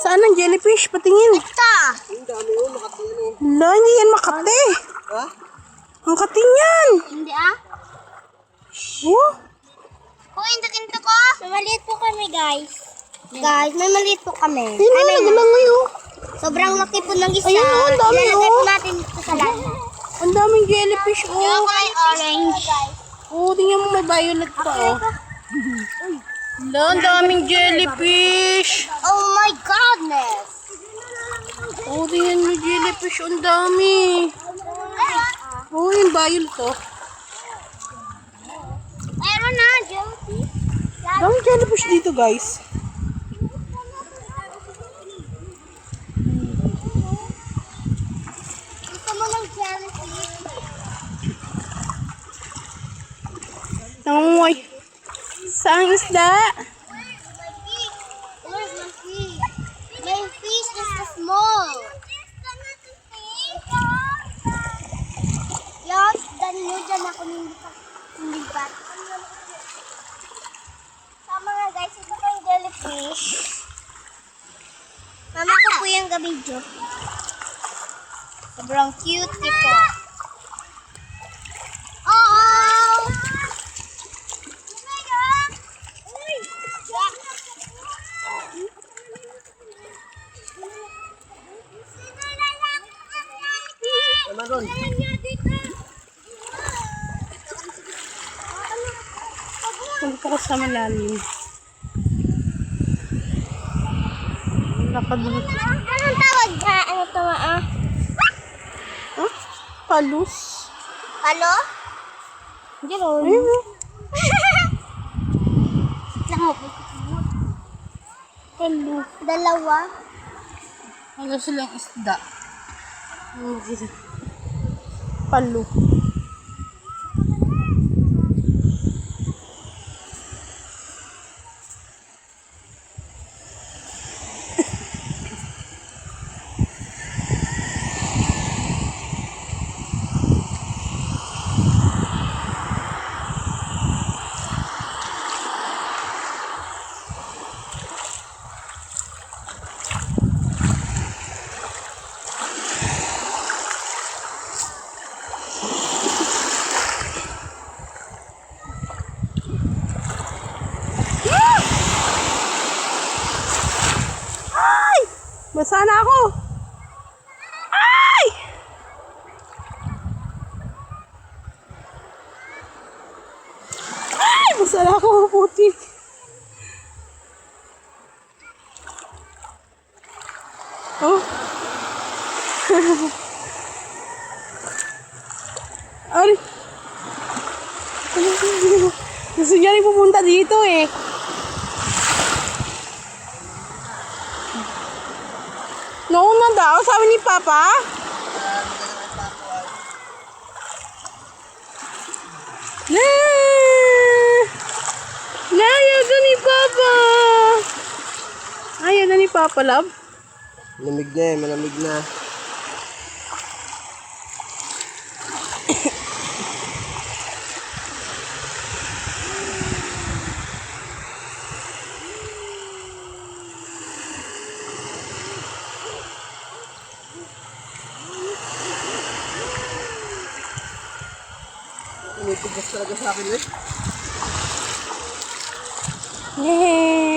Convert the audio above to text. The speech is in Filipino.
Saan ang jellyfish? Patingin. Ito. Ang dami yun, Makati yan eh. Wala, hindi yan Makati. Ha? Ang Makati yan. Hindi ah. Oh, Kung into ko. May maliit po kami guys. Guys, may maliit po kami. hindi na nagalang ngayon. Sobrang laki po ng isa. Ayun, ang dami, Ilalagay po oh. natin dito sa lana. Ang daming jellyfish, oh. Kulay orange. Oh, tingnan mo may violet pa, oh. Wala, ang daming jellyfish. Oh my goodness. Oh, tingnan mo jellyfish, ang dami. Oh, yung violet, oh. Meron na, Josie. Daming jellyfish dito, guys. Gusto mo ng jellyfish? Nangungoy. Saan isda? Where's my fish? My fish is the small. Yan, ganyo dyan ako nilipat. Sama nga guys, ito po yung jellyfish. Mama ko po yung gabidyo. Sobrang cute po. Oh! Tama ron. Punta ko sa malalim. Nakadulot. Anong tawag ka? Ano to ah? Huh? Palus. Halo? Hindi ron. Ayun, oh. Lang ako. Palu. Dalawa. Ano silang isda? Palu. Basa na ako. Ay! Ay! Basa na ako, putik. Oh. Ay. Gusto niya rin pupunta dito eh. Noon na daw, sabi ni Papa. Ayaw na ni Papa. Ayaw na ni Papa, love. Malamig na eh, malamig na. Tumitigas talaga sa akin eh. Yay!